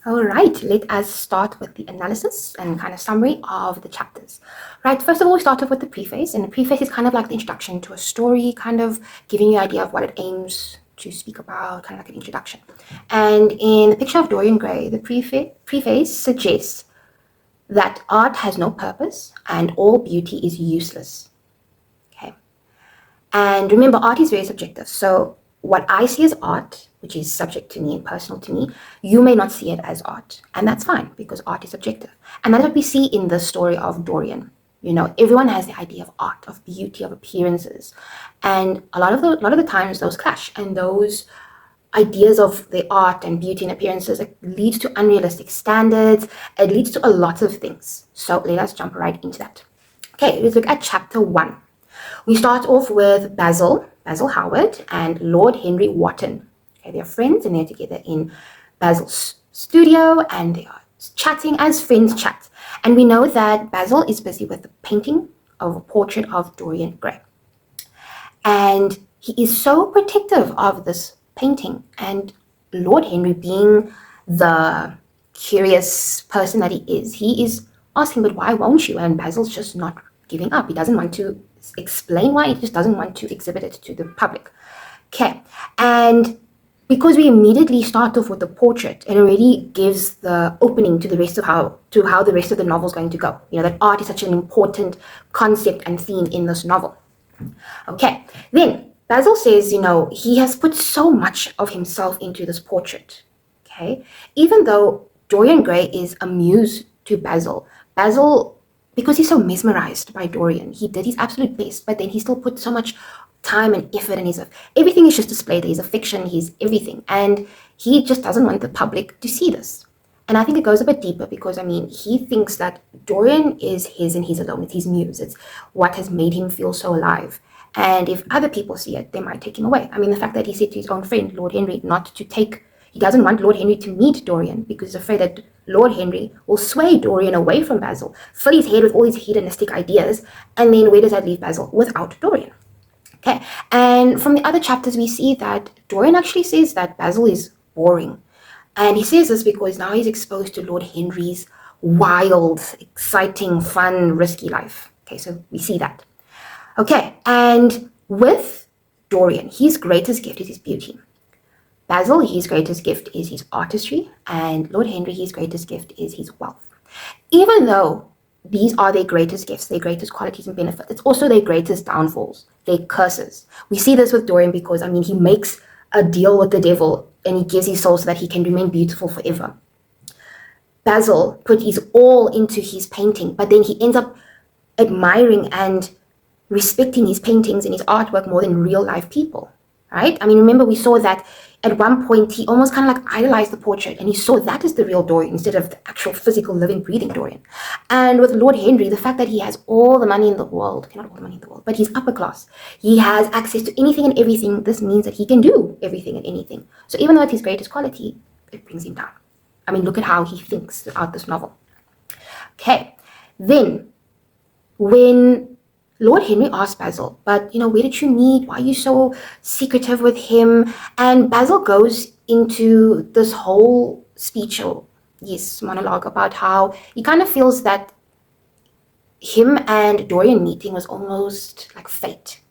All right, let us start with the analysis and kind of summary of the chapters. Right, first of all, we start off with the preface, and the preface is kind of like the introduction to a story, kind of giving you an idea of what it aims to speak about, kind of like an introduction. And in the picture of Dorian Gray, the preface suggests that art has no purpose and all beauty is useless. Okay, and remember, art is very subjective. So what I see as art, which is subject to me and personal to me, you may not see it as art. And that's fine because art is subjective. And that's what we see in the story of Dorian. You know, everyone has the idea of art, of beauty, of appearances. And a lot of the times those clash, and those ideas of the art and beauty and appearances, it leads to unrealistic standards. It leads to a lot of things. So let us jump right into that. Okay, let's look at chapter 1. We start off with Basil Howard, and Lord Henry Wotton. Okay, they're friends and they're together in Basil's studio and they are chatting as friends chat. And we know that Basil is busy with the painting of a portrait of Dorian Gray. And he is so protective of this painting. And Lord Henry, being the curious person that he is asking, but why won't you? And Basil's just not giving up. He doesn't want to explain why, he just doesn't want to exhibit it to the public. Okay, and because we immediately start off with the portrait, it already gives the opening to the rest of how the rest of the novel is going to go. You know, that art is such an important concept and theme in this novel. Okay, then Basil says, you know, he has put so much of himself into this portrait. Okay, even though Dorian Gray is a muse to Basil, because he's so mesmerized by Dorian, he did his absolute best, but then he still put so much time and effort, and everything is just displayed. He's a fiction, he's everything, and he just doesn't want the public to see this. And I think it goes a bit deeper because, I mean, he thinks that Dorian is his and he's alone. It's his muse. It's what has made him feel so alive. And if other people see it, they might take him away. I mean, the fact that he said to his own friend, Lord Henry, he doesn't want Lord Henry to meet Dorian because he's afraid that Lord Henry will sway Dorian away from Basil, fill his head with all these hedonistic ideas, and then where does that leave Basil? Without Dorian. Okay, and from the other chapters, we see that Dorian actually says that Basil is boring. And he says this because now he's exposed to Lord Henry's wild, exciting, fun, risky life. Okay, so we see that. Okay, and with Dorian, his greatest gift is his beauty. Basil, his greatest gift is his artistry, and Lord Henry, his greatest gift is his wealth. Even though these are their greatest gifts, their greatest qualities and benefits, it's also their greatest downfalls, their curses. We see this with Dorian because, I mean, he makes a deal with the devil and he gives his soul so that he can remain beautiful forever. Basil put his all into his painting, but then he ends up admiring and respecting his paintings and his artwork more than real life people, right? I mean, remember we saw that at one point he almost kind of like idolized the portrait and he saw that as the real Dorian instead of the actual physical living breathing Dorian. And with Lord Henry, the fact that he has all the money in the world, not all the money in the world, but he's upper class, he has access to anything and everything. This means that he can do everything and anything. So even though it's his greatest quality, it brings him down. I mean, look at how he thinks throughout this novel. Okay, then when Lord Henry asked Basil, but, you know, where did you meet? Why are you so secretive with him? And Basil goes into this whole speech, or monologue about how he kind of feels that him and Dorian meeting was almost like fate,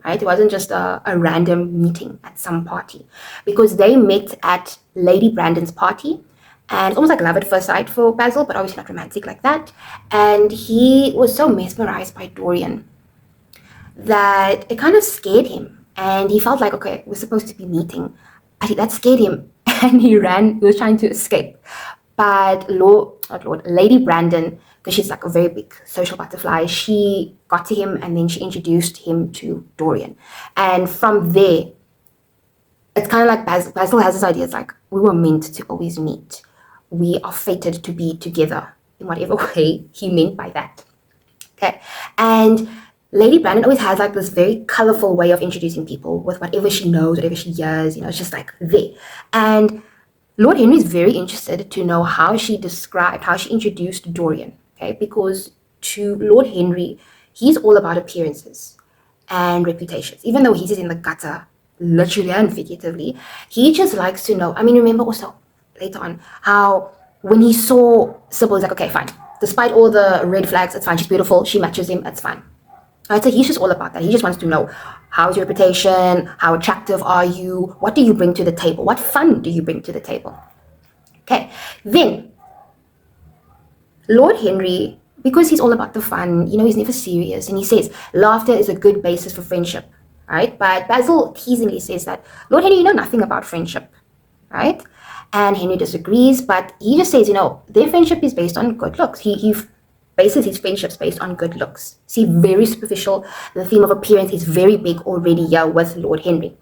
right? It wasn't just a random meeting at some party, because they met at Lady Brandon's party. And it's almost like love at first sight for Basil, but obviously not romantic like that. And he was so mesmerized by Dorian that it kind of scared him. And he felt like, okay, we're supposed to be meeting. But that scared him. And he was trying to escape. But Lady Brandon, because she's like a very big social butterfly, she got to him and then she introduced him to Dorian. And from there, it's kind of like Basil has this idea. It's like, we were meant to always meet. We are fated to be together in whatever way he meant by that. Okay. And Lady Brandon always has like this very colorful way of introducing people with whatever she knows, whatever she hears, you know, it's just like there. And Lord Henry is very interested to know how she introduced Dorian, okay? Because to Lord Henry, he's all about appearances and reputations. Even though he's in the gutter, literally and figuratively, he just likes to know. I mean, remember also, later on, how when he saw Sybil, he's like, okay, fine. Despite all the red flags, it's fine. She's beautiful. She matches him. It's fine. Right, so he's just all about that. He just wants to know, how's your reputation? How attractive are you? What do you bring to the table? What fun do you bring to the table? Okay, then Lord Henry, because he's all about the fun, he's never serious, and he says laughter is a good basis for friendship, right? But Basil teasingly says that, Lord Henry, you know nothing about friendship, right? And Henry disagrees, but he just says, their friendship is based on good looks. He bases his friendships based on good looks. See, very superficial. The theme of appearance is very big already here with Lord Henry.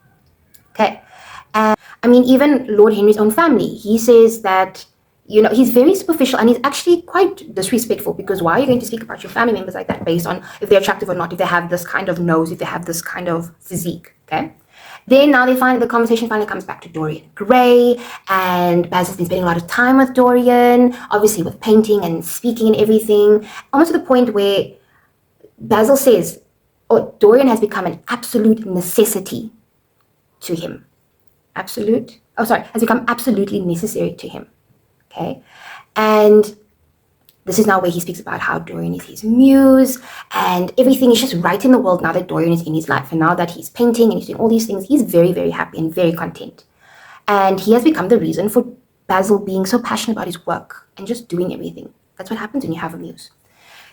Okay. And I mean, even Lord Henry's own family, he says that, he's very superficial, and he's actually quite disrespectful, because why are you going to speak about your family members like that based on if they're attractive or not, if they have this kind of nose, if they have this kind of physique, okay? Then now the conversation finally comes back to Dorian Gray, and Basil's been spending a lot of time with Dorian, obviously with painting and speaking and everything, almost to the point where Basil says, Dorian has become an absolute necessity to him. Has become absolutely necessary to him. Okay, and this is now where he speaks about how Dorian is his muse, and everything is just right in the world now that Dorian is in his life. And now that he's painting and he's doing all these things, he's very, very happy and very content. And he has become the reason for Basil being so passionate about his work and just doing everything. That's what happens when you have a muse.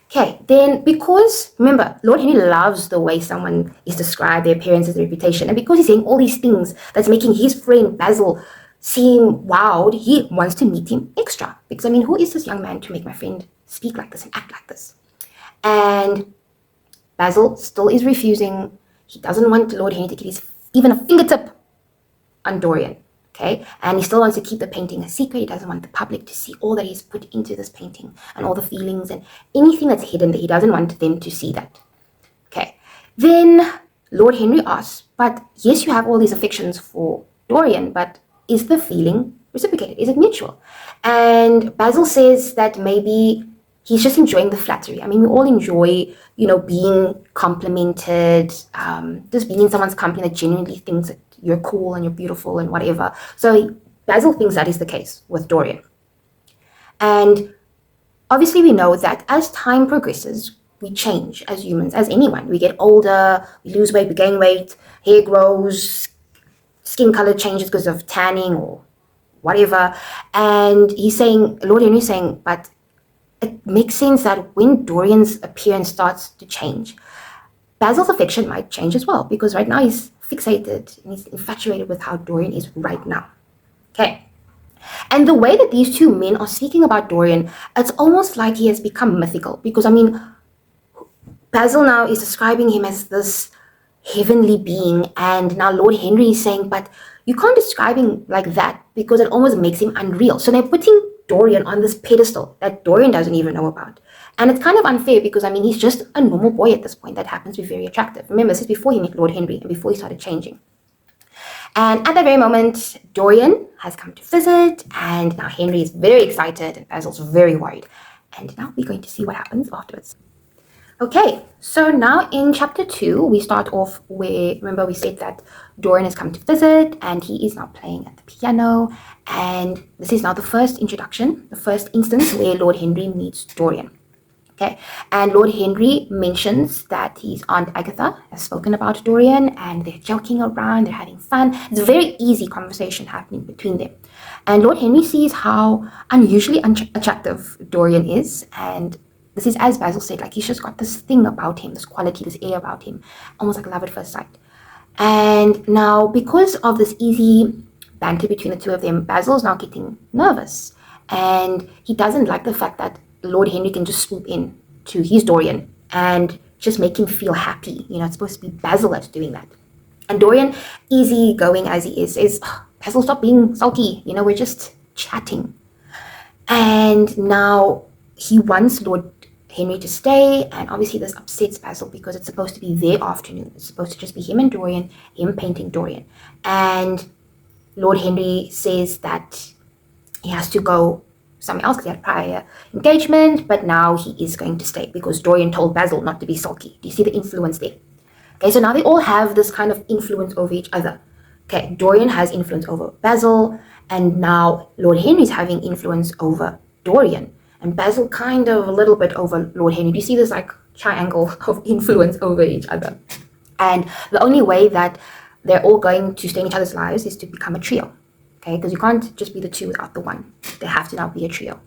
Okay, then because, remember, Lord Henry loves the way someone is described, their appearance, their reputation, and because he's saying all these things that's making his friend Basil seem wowed, he wants to meet him extra. Because, who is this young man to make my friend speak like this and act like this? And Basil still is refusing. He doesn't want Lord Henry to get even a fingertip on Dorian, okay? And he still wants to keep the painting a secret. He doesn't want the public to see all that he's put into this painting and all the feelings and anything that's hidden, that he doesn't want them to see that, okay? Then Lord Henry asks, but yes, you have all these affections for Dorian, but is the feeling reciprocated? Is it mutual? And Basil says that maybe he's just enjoying the flattery. We all enjoy, being complimented, just being in someone's company that genuinely thinks that you're cool and you're beautiful and whatever. So Basil thinks that is the case with Dorian. And obviously we know that as time progresses, we change as humans, as anyone. We get older, we lose weight, we gain weight, hair grows, skin color changes because of tanning or whatever. And Lord Henry's saying, but it makes sense that when Dorian's appearance starts to change, Basil's affection might change as well, because right now he's fixated and he's infatuated with how Dorian is right now. Okay. And the way that these two men are speaking about Dorian, it's almost like he has become mythical, because Basil now is describing him as this heavenly being, and now Lord Henry is saying, but you can't describe him like that because it almost makes him unreal. So they're putting Dorian on this pedestal that Dorian doesn't even know about. And it's kind of unfair because, he's just a normal boy at this point that happens to be very attractive. Remember, this is before he met Lord Henry and before he started changing. And at that very moment, Dorian has come to visit, and now Henry is very excited and Basil's very worried. And now we're going to see what happens afterwards. Okay, so now in chapter 2, we start off where, remember we said that Dorian has come to visit and he is now playing at the piano, and this is now the first introduction, the first instance where Lord Henry meets Dorian. Okay, and Lord Henry mentions that his Aunt Agatha has spoken about Dorian, and they're joking around, they're having fun. It's a very easy conversation happening between them. And Lord Henry sees how unusually attractive Dorian is, and this is, as Basil said, like he's just got this thing about him, this quality, this air about him, almost like love at first sight. And now, because of this easy banter between the two of them, Basil's now getting nervous. And he doesn't like the fact that Lord Henry can just swoop in to his Dorian and just make him feel happy. It's supposed to be Basil that's doing that. And Dorian, easy going as he is, says, Basil, stop being sulky. We're just chatting. And now he wants Lord Henry to stay, and obviously this upsets Basil because it's supposed to be their afternoon. It's supposed to just be him and Dorian, him painting Dorian. And Lord Henry says that he has to go somewhere else because he had a prior engagement, but now he is going to stay because Dorian told Basil not to be sulky. Do you see the influence there? Okay, so now they all have this kind of influence over each other. Okay, Dorian has influence over Basil, And now Lord Henry's having influence over Dorian, and Basil kind of a little bit over Lord Henry. Do you see this like triangle of influence over each other? And the only way that they're all going to stay in each other's lives is to become a trio. Okay, because you can't just be the two without the one. They have to now be a trio.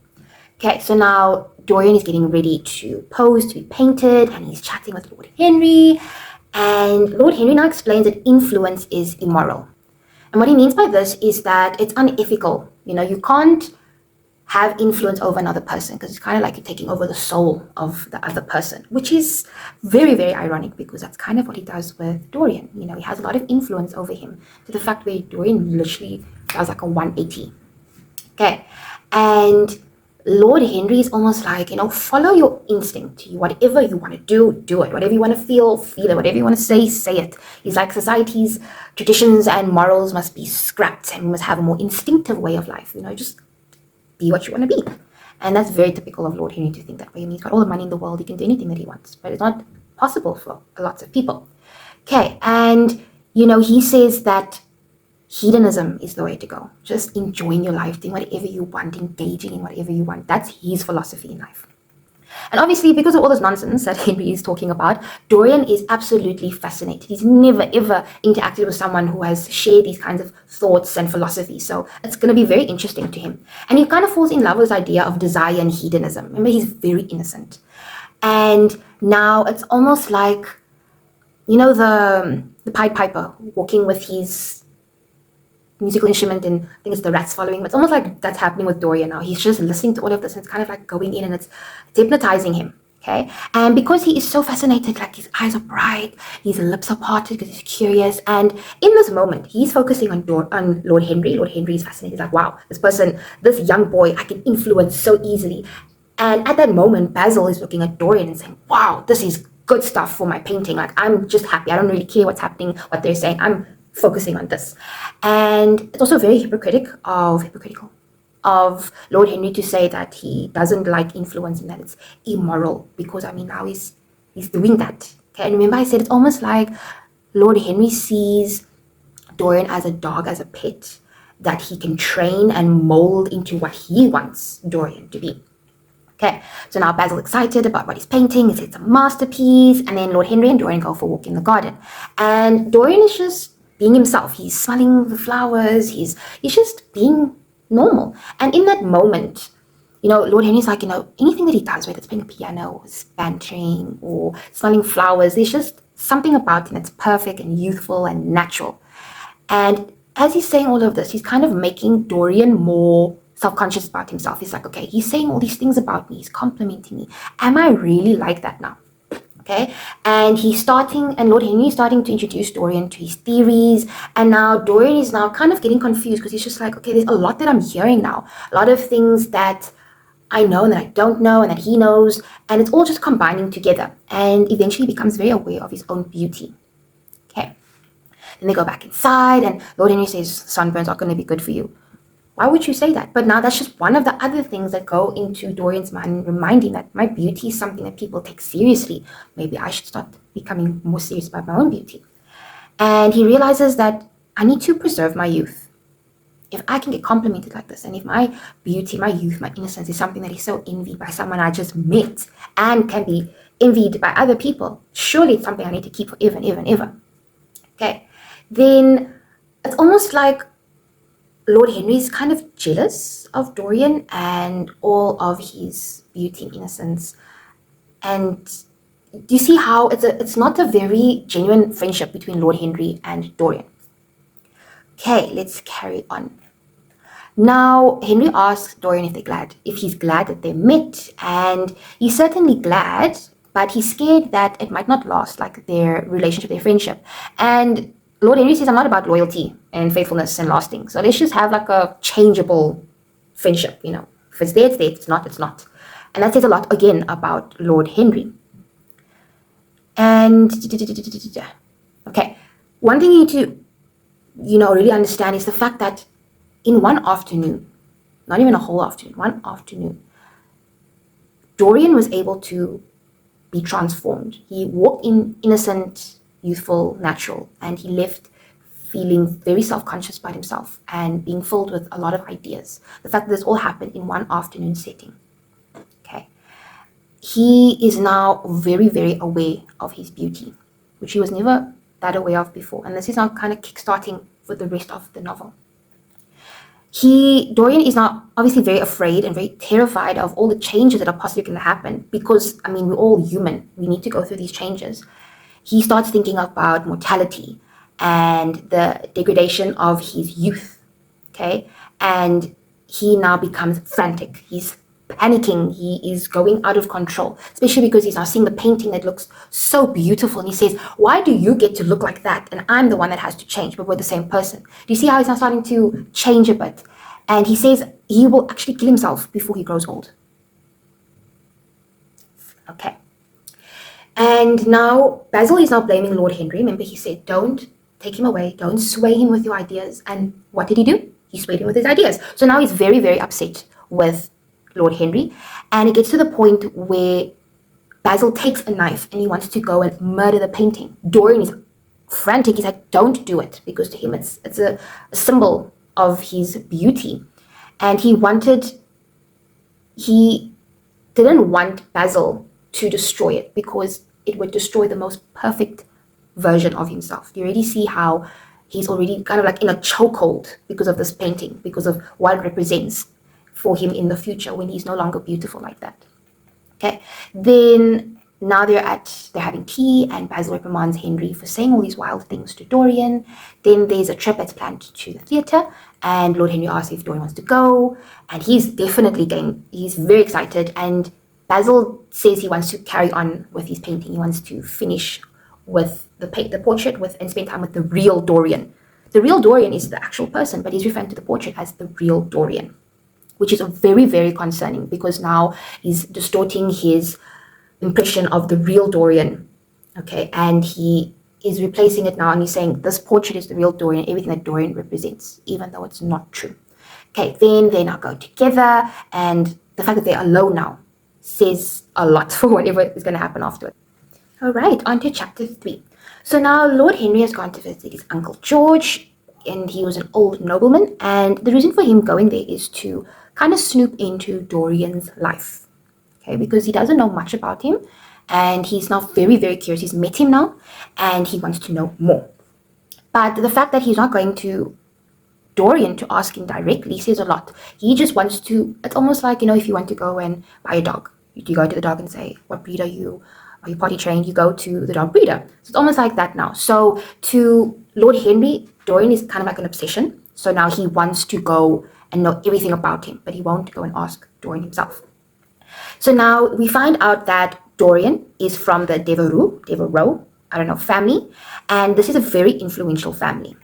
Okay, so now Dorian is getting ready to pose to be painted, and he's chatting with Lord Henry. And Lord Henry now explains that influence is immoral. And what he means by this is that it's unethical. You can't have influence over another person because it's kind of like you're taking over the soul of the other person, which is very, very ironic because that's kind of what he does with Dorian. He has a lot of influence over him to the fact where Dorian literally does like a 180. Okay, and Lord Henry is almost like, follow your instinct. Whatever you want to do, do it. Whatever you want to feel, feel it. Whatever you want to say it. He's like, society's traditions and morals must be scrapped and we must have a more instinctive way of life. Just be what you want to be. And that's very typical of Lord Henry to think that way. He's got all the money in the world. He can do anything that he wants. But it's not possible for lots of people. Okay, and, he says that hedonism is the way to go. Just enjoying your life, doing whatever you want, engaging in whatever you want. That's his philosophy in life. And obviously, because of all this nonsense that Henry is talking about, Dorian is absolutely fascinated. He's never, ever interacted with someone who has shared these kinds of thoughts and philosophies. So it's going to be very interesting to him. And he kind of falls in love with this idea of desire and hedonism. Remember, he's very innocent. And now it's almost like, the Pied Piper walking with his musical instrument, and I think it's the rats following him. It's almost like that's happening with Dorian now. He's just listening to all of this and it's kind of like going in and it's hypnotizing him. Okay, and because he is so fascinated, like his eyes are bright, his lips are parted because he's curious, and in this moment he's focusing on Lord Henry. Lord Henry is fascinated. He's like, wow, this young boy I can influence so easily. And at that moment Basil is looking at Dorian and saying, wow, this is good stuff for my painting. Like, I'm just happy. I don't really care what's happening, what they're saying. I'm focusing on this. And it's also very hypocritical of Lord Henry to say that he doesn't like influence and that it's immoral, because now he's doing that. Okay, and remember I said it's almost like Lord Henry sees Dorian as a dog, as a pet that he can train and mold into what he wants Dorian to be. Okay, so now Basil's excited about what he's painting. He says it's a masterpiece, and then Lord Henry and Dorian go for a walk in the garden, and Dorian is just being himself. He's smelling the flowers. He's just being normal. And in that moment, Lord Henry's like, anything that he does, whether it's playing a piano or bantering or smelling flowers, there's just something about him that's perfect and youthful and natural. And as he's saying all of this, he's kind of making Dorian more self-conscious about himself. He's like, okay, he's saying all these things about me. He's complimenting me. Am I really like that now? Okay, and Lord Henry is starting to introduce Dorian to his theories, and now Dorian is now kind of getting confused because he's just like, okay, there's a lot that I'm hearing now, a lot of things that I know and that I don't know and that he knows, and it's all just combining together, and eventually becomes very aware of his own beauty. Okay, then they go back inside, and Lord Henry says sunburns are going to be good for you. Why would you say that? But now that's just one of the other things that go into Dorian's mind, reminding that my beauty is something that people take seriously. Maybe I should start becoming more serious about my own beauty. And he realizes that I need to preserve my youth. If I can get complimented like this, and if my beauty, my youth, my innocence is something that is so envied by someone I just met and can be envied by other people, surely it's something I need to keep forever and ever and ever. Okay, then it's almost like Lord Henry is kind of jealous of Dorian and all of his beauty and innocence. And do you see how it's not a very genuine friendship between Lord Henry and Dorian? Okay, let's carry on. Now, Henry asks Dorian if he's glad that they met, and he's certainly glad, but he's scared that it might not last, like their relationship, their friendship. And Lord Henry says, I'm not about loyalty and faithfulness and lasting. So let's just have like a changeable friendship, If it's there, it's there. If it's not, it's not. And that says a lot, again, about Lord Henry. And, okay, one thing you need to, really understand is the fact that in one afternoon, not even a whole afternoon, one afternoon, Dorian was able to be transformed. He walked in innocent, youthful, natural, and he left feeling very self-conscious about himself and being filled with a lot of ideas. The fact that this all happened in one afternoon setting. Okay. He is now very, very aware of his beauty, which he was never that aware of before. And this is now kind of kickstarting for the rest of the novel. Dorian is now obviously very afraid and very terrified of all the changes that are possibly going to happen because, I mean, we're all human. We need to go through these changes. He starts thinking about mortality and the degradation of his youth, okay? And he now becomes frantic. He's panicking. He is going out of control, especially because he's now seeing the painting that looks so beautiful. And he says, why do you get to look like that? And I'm the one that has to change, but we're the same person. Do you see how he's now starting to change a bit? And he says he will actually kill himself before he grows old. Okay. And now Basil is now blaming Lord Henry. Remember, he said, don't take him away. Don't sway him with your ideas. And what did he do? He swayed him with his ideas. So now he's very, very upset with Lord Henry. And it gets to the point where Basil takes a knife and he wants to go and murder the painting. Dorian is frantic. He's like, don't do it. Because to him, it's a symbol of his beauty. And he didn't want Basil to destroy it because it would destroy the most perfect version of himself. You already see how he's already kind of like in a chokehold because of this painting, because of what it represents for him in the future when he's no longer beautiful like that. Okay, then now they're having tea and Basil reprimands Henry for saying all these wild things to Dorian. Then there's a trip that's planned to the theatre and Lord Henry asks if Dorian wants to go, and he's definitely going. He's very excited, and Basil says he wants to carry on with his painting. He wants to finish with the portrait and spend time with the real Dorian. The real Dorian is the actual person, but he's referring to the portrait as the real Dorian, which is very, very concerning because now he's distorting his impression of the real Dorian. Okay, and he is replacing it now and he's saying this portrait is the real Dorian, everything that Dorian represents, even though it's not true. Okay, then they now go together, and the fact that they're alone now says a lot for whatever is going to happen afterwards. All right, on to chapter 3. So now Lord Henry has gone to visit his Uncle George, and he was an old nobleman, and the reason for him going there is to kind of snoop into Dorian's life, okay, because he doesn't know much about him, and he's now very, very curious. He's met him now, and he wants to know more. But the fact that he's not going to Dorian to ask him directly says a lot. He just wants to, it's almost like, if you want to go and buy a dog, you go to the dog and say, what breed are you? Are you potty trained? You go to the dog breeder. So it's almost like that now. So to Lord Henry, Dorian is kind of like an obsession. So now he wants to go and know everything about him, but he won't go and ask Dorian himself. So now we find out that Dorian is from the Devereux, family, and this is a very influential family.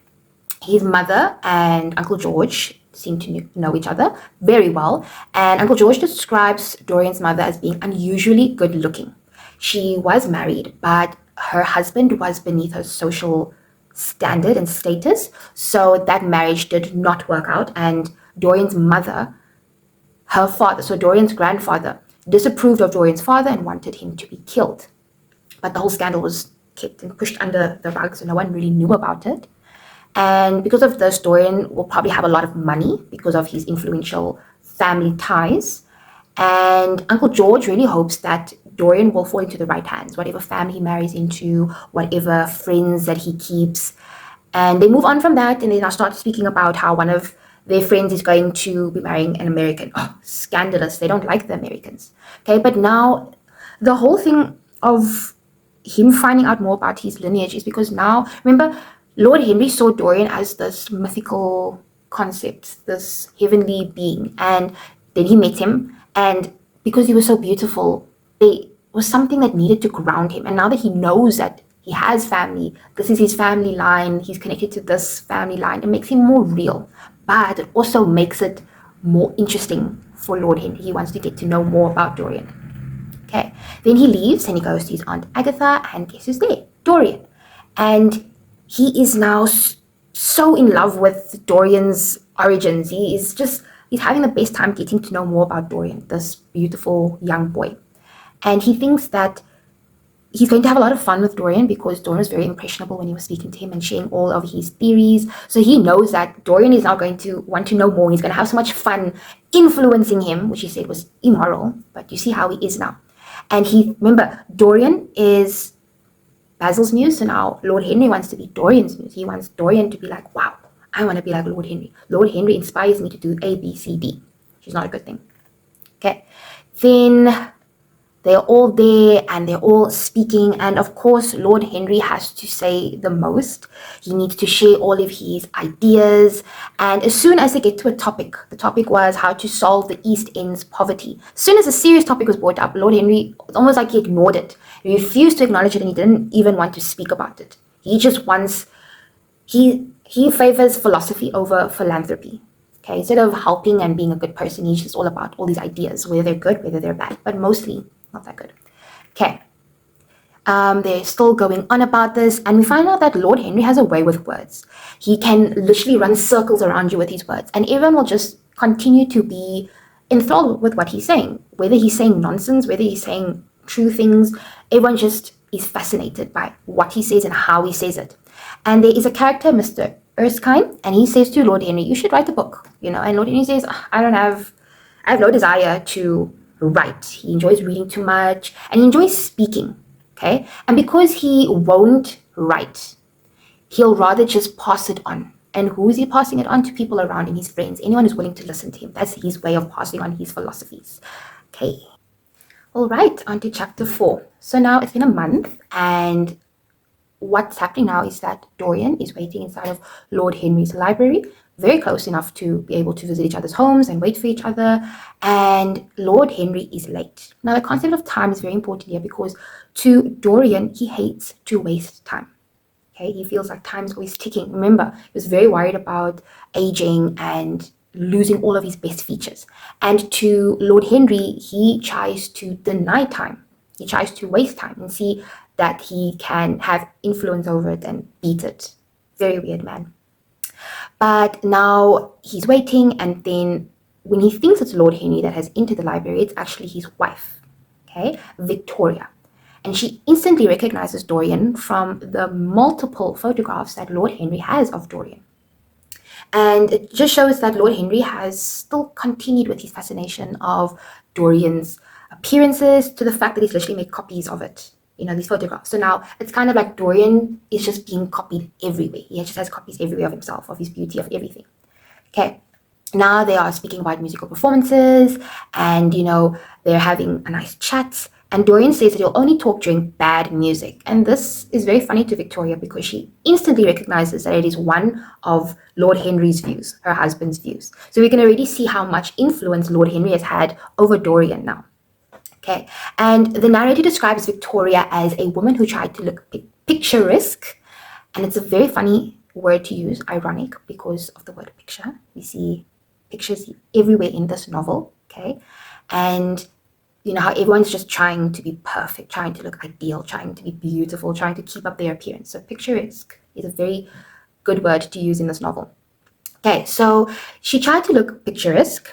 His mother and Uncle George seem to know each other very well, and Uncle George describes Dorian's mother as being unusually good looking. She was married, but her husband was beneath her social standard and status, so that marriage did not work out, and Dorian's mother, her father, so Dorian's grandfather, disapproved of Dorian's father and wanted him to be killed. But the whole scandal was kept and pushed under the rug, so no one really knew about it. And because of this, Dorian will probably have a lot of money because of his influential family ties. And Uncle George really hopes that Dorian will fall into the right hands, whatever family he marries into, whatever friends that he keeps. And they move on from that, and they now start speaking about how one of their friends is going to be marrying an American. Oh, scandalous. They don't like the Americans. Okay, but now the whole thing of him finding out more about his lineage is because now, remember, Lord Henry saw Dorian as this mythical concept, this heavenly being, and then he met him, and because he was so beautiful, there was something that needed to ground him. And now that he knows that he has family, this is his family line, he's connected to this family line, it makes him more real, but it also makes it more interesting for Lord Henry. He wants to get to know more about Dorian. Okay, then he leaves and he goes to his Aunt Agatha, and guess who's there? Dorian. And he is now so in love with Dorian's origins. He's having the best time getting to know more about Dorian, this beautiful young boy. And he thinks that he's going to have a lot of fun with Dorian because Dorian was very impressionable when he was speaking to him and sharing all of his theories. So he knows that Dorian is now going to want to know more. He's going to have so much fun influencing him, which he said was immoral. But you see how he is now. And remember, Dorian is Basil's muse, so now Lord Henry wants to be Dorian's muse. He wants Dorian to be like, wow, I want to be like Lord Henry. Lord Henry inspires me to do A, B, C, D, which is not a good thing. Okay, then they're all there and they're all speaking, and of course Lord Henry has to say the most. He needs to share all of his ideas, and as soon as they get to a topic, the topic was how to solve the East End's poverty. As soon as a serious topic was brought up, Lord Henry, it's almost like he ignored it. He refused to acknowledge it and he didn't even want to speak about it. He just wants, he favors philosophy over philanthropy. Okay, instead of helping and being a good person, he's just all about all these ideas, whether they're good, whether they're bad, but mostly not that good. Okay. They're still going on about this, and we find out that Lord Henry has a way with words. He can literally run circles around you with his words, and everyone will just continue to be enthralled with what he's saying. Whether he's saying nonsense, whether he's saying true things, everyone just is fascinated by what he says and how he says it. And there is a character, Mr. Erskine, and he says to Lord Henry, you should write a book, and Lord Henry says, I have no desire to write. He enjoys reading too much and he enjoys speaking. Okay, and because he won't write, he'll rather just pass it on. And who is he passing it on to? People around him, his friends, anyone who's willing to listen to him. That's his way of passing on his philosophies. Okay, all right, on to chapter 4. So now it's been a month, and what's happening now is that Dorian is waiting inside of Lord Henry's library, very close enough to be able to visit each other's homes and wait for each other, and Lord Henry is late. Now, the concept of time is very important here because to Dorian, he hates to waste time. Okay, he feels like time's always ticking. Remember, he was very worried about aging and losing all of his best features. And to Lord Henry, he tries to deny time. He tries to waste time and see that he can have influence over it and beat it. Very weird man. But now he's waiting, and then when he thinks it's Lord Henry that has entered the library, it's actually his wife, okay, Victoria. And she instantly recognizes Dorian from the multiple photographs that Lord Henry has of Dorian. And it just shows that Lord Henry has still continued with his fascination of Dorian's appearances, to the fact that he's literally made copies of it, these photographs. So now it's kind of like Dorian is just being copied everywhere. He just has copies everywhere of himself, of his beauty, of everything. Okay, now they are speaking about musical performances, and they're having a nice chat. And Dorian says that he'll only talk during bad music. And this is very funny to Victoria because she instantly recognizes that it is one of Lord Henry's views, her husband's views. So we can already see how much influence Lord Henry has had over Dorian now. Okay, and the narrator describes Victoria as a woman who tried to look picturesque, and it's a very funny word to use, ironic, because of the word picture. We see pictures everywhere in this novel, okay, and how everyone's just trying to be perfect, trying to look ideal, trying to be beautiful, trying to keep up their appearance. So picturesque is a very good word to use in this novel. Okay, so she tried to look picturesque,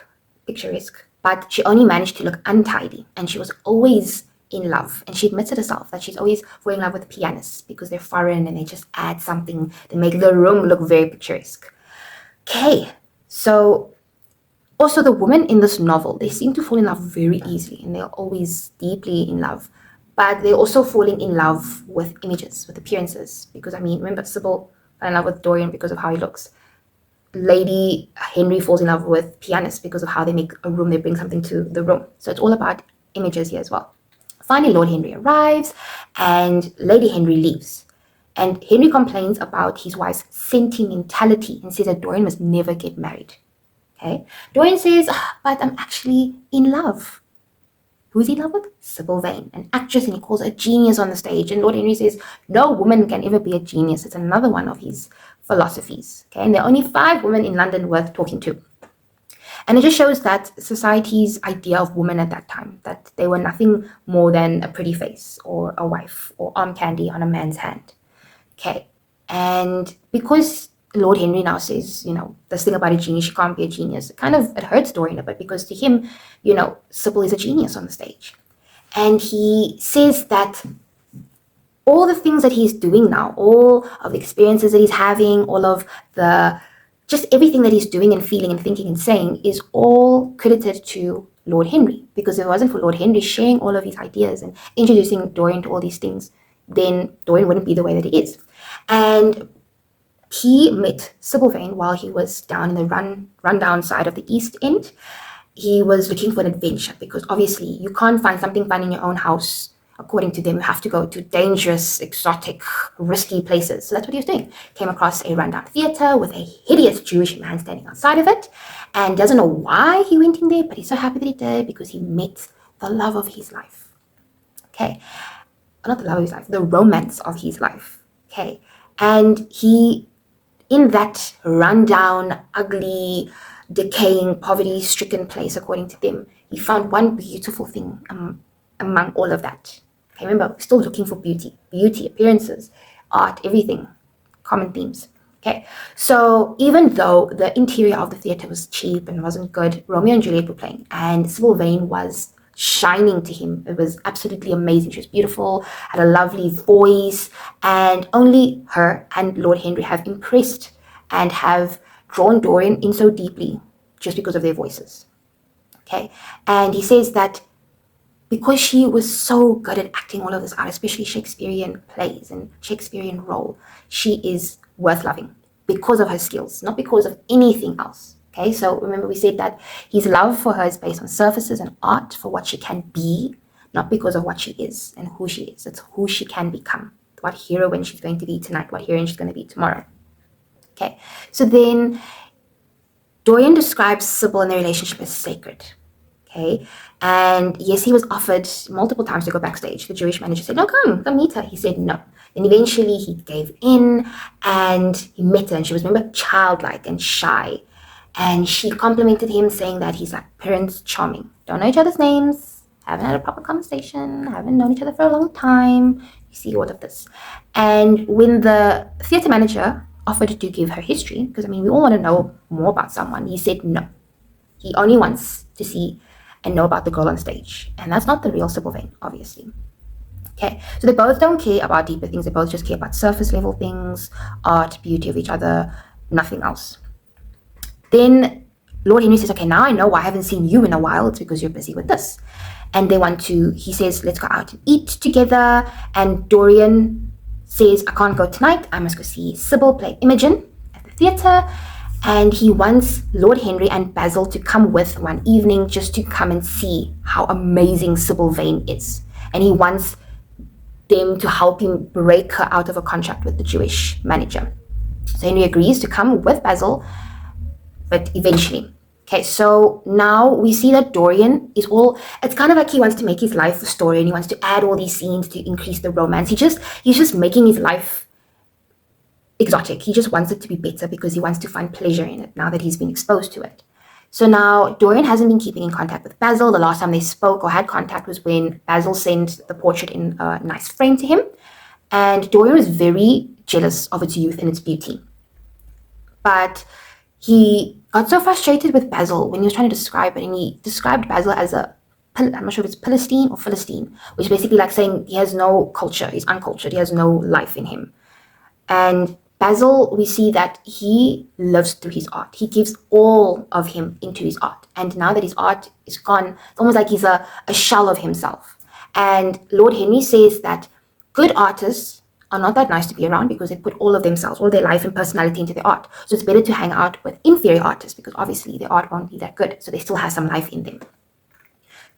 but she only managed to look untidy, and she was always in love. And she admits it herself that she's always falling in love with pianists because they're foreign and they just add something, they make the room look very picturesque. Okay, so also the women in this novel, they seem to fall in love very easily, and they're always deeply in love, but they're also falling in love with images, with appearances, because remember, Sybil fell in love with Dorian because of how he looks. Lady Henry falls in love with pianists because of how they make a room, they bring something to the room. So it's all about images here as well. Finally, Lord Henry arrives and Lady Henry leaves. And Henry complains about his wife's sentimentality and says that Dorian must never get married. Okay, Dorian says, but I'm actually in love. Who's he in love with? Sybil Vane, an actress, and he calls her a genius on the stage. And Lord Henry says, no woman can ever be a genius. It's another one of his philosophies. Okay, and there are only 5 women in London worth talking to. And it just shows that society's idea of women at that time, that they were nothing more than a pretty face or a wife or arm candy on a man's hand. Okay, and because Lord Henry now says, this thing about a genius, she can't be a genius, it hurts Dorian a bit, because to him, Sybil is a genius on the stage. And he says that all the things that he's doing now, all of the experiences that he's having, all of the just everything that he's doing and feeling and thinking and saying is all credited to Lord Henry. Because if it wasn't for Lord Henry sharing all of these ideas and introducing Dorian to all these things, then Dorian wouldn't be the way that he is. And he met Sybil Vane while he was down in the rundown side of the East End. He was looking for an adventure because obviously you can't find something fun in your own house. According to them, you have to go to dangerous, exotic, risky places. So that's what he was doing. Came across a rundown theater with a hideous Jewish man standing outside of it and doesn't know why he went in there, but he's so happy that he did because he met the love of his life. Okay. Not the love of his life, the romance of his life. Okay. And he, in that rundown, ugly, decaying, poverty-stricken place, according to them, he found one beautiful thing among all of that. Okay, remember, we're still looking for beauty, appearances, art, everything, common themes. Okay, so even though the interior of the theater was cheap and wasn't good, Romeo and Juliet were playing, and Sybil Vane was shining to him. It was absolutely amazing. She was beautiful, had a lovely voice, and only her and Lord Henry have impressed and have drawn Dorian in so deeply just because of their voices. Okay, and he says that because she was so good at acting all of this out, especially Shakespearean plays and Shakespearean role, she is worth loving because of her skills, not because of anything else. Okay, so remember we said that his love for her is based on surfaces and art for what she can be, not because of what she is and who she is. It's who she can become, what heroine she's going to be tonight, what heroine she's going to be tomorrow. Okay, so then Dorian describes Sybil and their relationship as sacred. Okay, and yes, he was offered multiple times to go backstage. The Jewish manager said, no, come meet her. He said no. Then eventually he gave in and he met her, and she was, remember, childlike and shy. And she complimented him, saying that he's like Prince Charming. Don't know each other's names, haven't had a proper conversation, haven't known each other for a long time. You see all of this. And when the theatre manager offered to give her history, because I mean, we all want to know more about someone, he said no. He only wants to see and know about the girl on stage. And that's not the real Sybil Vane, obviously. Okay, so they both don't care about deeper things. They both just care about surface level things, art, beauty of each other, nothing else. Then Lord Henry says, okay, now I know why I haven't seen you in a while. It's because you're busy with this. And they want to, he says, let's go out and eat together. And Dorian says, I can't go tonight. I must go see Sybil play Imogen at the theatre. And he wants Lord Henry and Basil to come with one evening just to come and see how amazing Sybil Vane is. And he wants them to help him break her out of a contract with the Jewish manager. So Henry agrees to come with Basil, but eventually. Okay, so now we see that Dorian is it's kind of like he wants to make his life a story and he wants to add all these scenes to increase the romance. He's just making his life exotic. He just wants it to be better because he wants to find pleasure in it now that he's been exposed to it. So now Dorian hasn't been keeping in contact with Basil. The last time they spoke or had contact was when Basil sent the portrait in a nice frame to him. And Dorian was very jealous of its youth and its beauty. But he got so frustrated with Basil when he was trying to describe it, and he described Basil as I'm not sure if it's Philistine or Philistine, which is basically like saying he has no culture, he's uncultured, he has no life in him. And Basil, we see that he lives through his art. He gives all of him into his art. And now that his art is gone, it's almost like he's a shell of himself. And Lord Henry says that good artists are not that nice to be around because they put all of themselves, all their life and personality into their art. So it's better to hang out with inferior artists because obviously their art won't be that good. So they still have some life in them.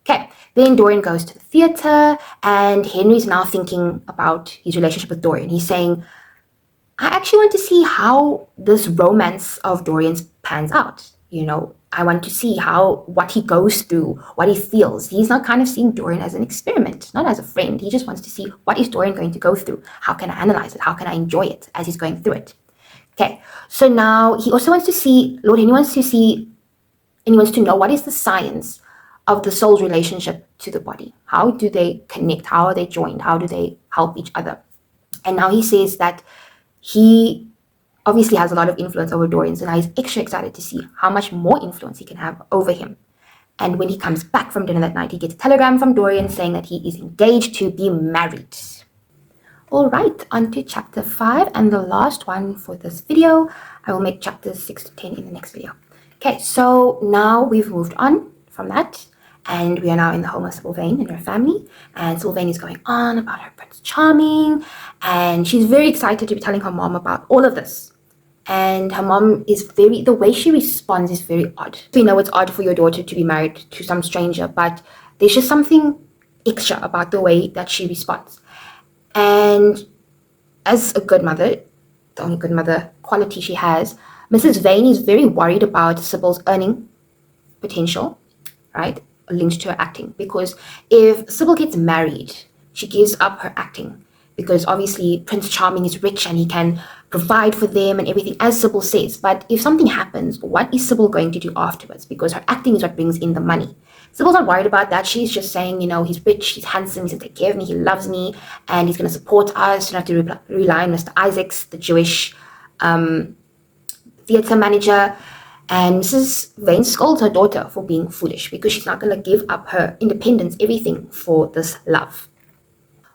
Okay, then Dorian goes to the theatre and Henry's now thinking about his relationship with Dorian. He's saying, I actually want to see how this romance of Dorian's pans out. You know, I want to see what he goes through, what he feels. He's not kind of seeing Dorian as an experiment, not as a friend. He just wants to see what is Dorian going to go through? How can I analyze it? How can I enjoy it as he's going through it? Okay, so now he also wants to see, Lord Henry wants to see, and he wants to know what is the science of the soul's relationship to the body. How do they connect? How are they joined? How do they help each other? And now he says that he obviously has a lot of influence over Dorian, so now he's extra excited to see how much more influence he can have over him. And when he comes back from dinner that night, he gets a telegram from Dorian saying that he is engaged to be married. All right, on to chapter 5 and the last one for this video. I will make chapters 6 to 10 in the next video. Okay, so now we've moved on from that, and we are now in the home of Sybil Vane and her family. And Sybil Vane is going on about her Prince Charming, and she's very excited to be telling her mom about all of this. And her mom is the way she responds is very odd. We know it's odd for your daughter to be married to some stranger, but there's just something extra about the way that she responds. And as a good mother, the only good mother quality she has, Mrs. Vane is very worried about Sybil's earning potential, right, linked to her acting. Because if Sybil gets married, she gives up her acting. Because obviously Prince Charming is rich and he can provide for them and everything, as Sybil says. But if something happens, what is Sybil going to do afterwards? Because her acting is what brings in the money. Sybil's not worried about that. She's just saying, he's rich, he's handsome, he's going to take care of me, he loves me, and he's going to support us. You don't have to rely on Mr. Isaacs, the Jewish theatre manager. And Mrs. Vane scolds her daughter for being foolish because she's not going to give up her independence, everything, for this love.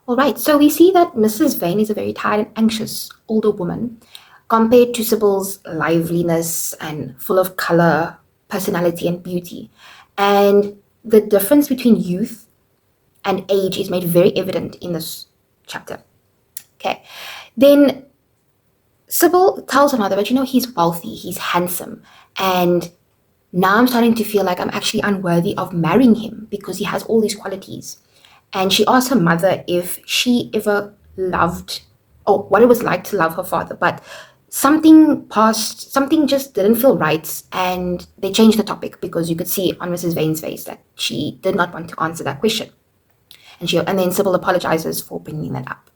All right, so we see that Mrs. Vane is a very tired and anxious older woman compared to Sybil's liveliness and full of color, personality, and beauty. And the difference between youth and age is made very evident in this chapter. Okay, then Sybil tells her mother, but he's wealthy, he's handsome, and now I'm starting to feel like I'm actually unworthy of marrying him because he has all these qualities. And she asked her mother if she ever loved, or what it was like to love her father, but something just didn't feel right, and they changed the topic because you could see on Mrs. Vane's face that she did not want to answer that question. And then Sybil apologizes for bringing that up.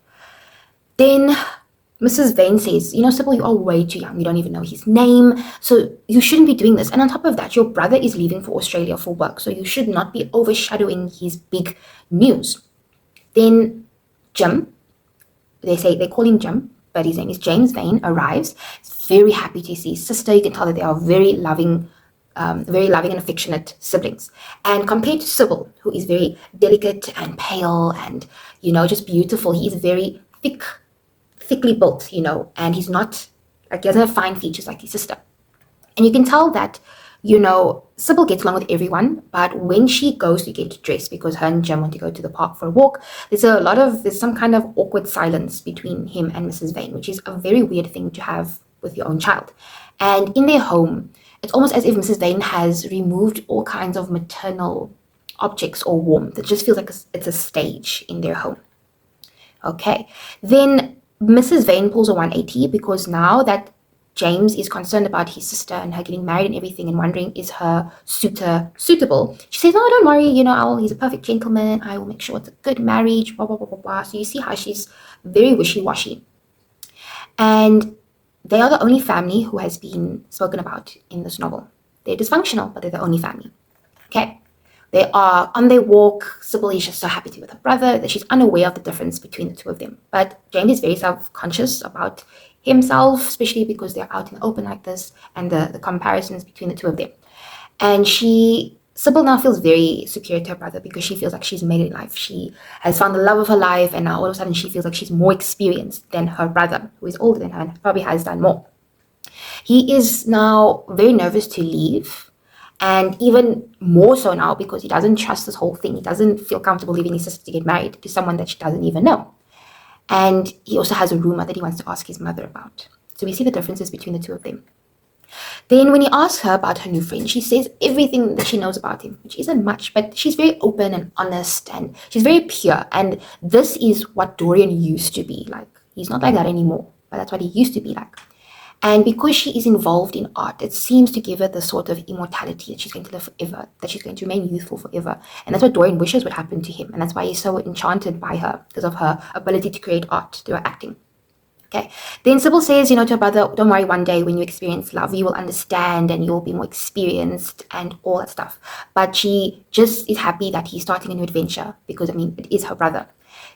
Then Mrs. Vane says, Sybil, you are way too young. You don't even know his name, so you shouldn't be doing this. And on top of that, your brother is leaving for Australia for work, so you should not be overshadowing his big news. Then Jim, they call him Jim, but his name is James Vane, arrives. He's very happy to see his sister. You can tell that they are very loving and affectionate siblings. And compared to Sybil, who is very delicate and pale and, just beautiful, he is very thickly built, and he's not, he doesn't have fine features like his sister. And you can tell that, Sybil gets along with everyone, but when she goes to get dressed, because her and Jim want to go to the park for a walk, there's some kind of awkward silence between him and Mrs. Vane, which is a very weird thing to have with your own child. And in their home, it's almost as if Mrs. Vane has removed all kinds of maternal objects or warmth. It just feels like it's a stage in their home. Okay, then Mrs. Vane pulls a 180 because now that James is concerned about his sister and her getting married and everything and wondering, is her suitor suitable? She says, don't worry, he's a perfect gentleman. I will make sure it's a good marriage, blah, blah, blah, blah, blah. So you see how she's very wishy-washy. And they are the only family who has been spoken about in this novel. They're dysfunctional, but they're the only family. Okay. They are on their walk. Sybil is just so happy to be with her brother that she's unaware of the difference between the two of them. But James is very self-conscious about himself, especially because they're out in the open like this, and the comparisons between the two of them. And Sybil now feels very superior to her brother because she feels like she's made it in life. She has found the love of her life, and now all of a sudden she feels like she's more experienced than her brother, who is older than her and probably has done more. He is now very nervous to leave, and even more so now because he doesn't trust this whole thing. He doesn't feel comfortable leaving his sister to get married to someone that she doesn't even know. And he also has a rumor that he wants to ask his mother about. So we see the differences between the two of them. Then when he asks her about her new friend, she says everything that she knows about him, which isn't much, but she's very open and honest, and she's very pure. And this is what Dorian used to be like. He's not like that anymore, but that's what he used to be like. And because she is involved in art, it seems to give her the sort of immortality that she's going to live forever, that she's going to remain youthful forever. And that's what Dorian wishes would happen to him. And that's why he's so enchanted by her, because of her ability to create art through her acting. Okay. Then Sybil says, to her brother, don't worry, one day when you experience love, you will understand and you'll be more experienced and all that stuff. But she just is happy that he's starting a new adventure because, it is her brother.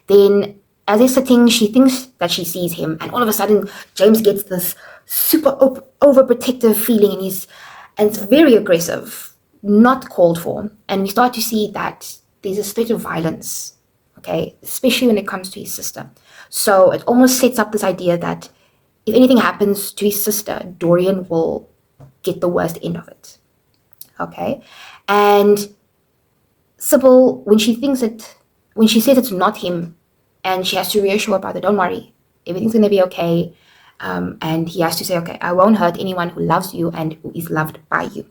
Then as they're sitting, she thinks that she sees him, and all of a sudden James gets this super overprotective feeling, and it's very aggressive, not called for. And we start to see that there's a state of violence okay, especially when it comes to his sister. So it almost sets up this idea that if anything happens to his sister, Dorian will get the worst end of it, okay? And Sybil, when she says it's not him, and she has to reassure her brother, don't worry, everything's going to be okay. And he has to say, okay, I won't hurt anyone who loves you and who is loved by you.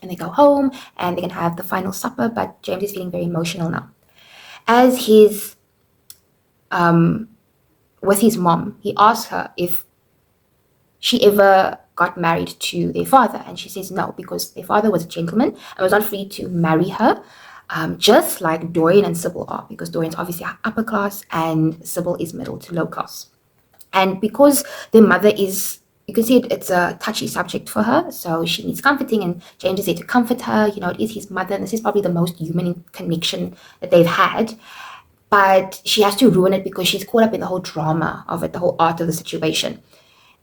And they go home and they can have the final supper, but James is feeling very emotional now. As he's with his mom, he asks her if she ever got married to their father, and she says no, because their father was a gentleman and was not free to marry her, just like Dorian and Sybil are, because Dorian's obviously upper class and Sybil is middle to low class. And because their mother is, you can see it's a touchy subject for her, so she needs comforting, and James is there to comfort her. It is his mother, and this is probably the most human connection that they've had. But she has to ruin it because she's caught up in the whole drama of it, the whole art of the situation.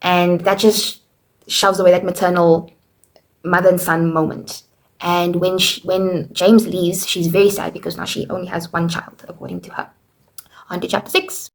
And that just shoves away that maternal mother and son moment. And when James leaves, she's very sad because now she only has one child, according to her. On to chapter 6.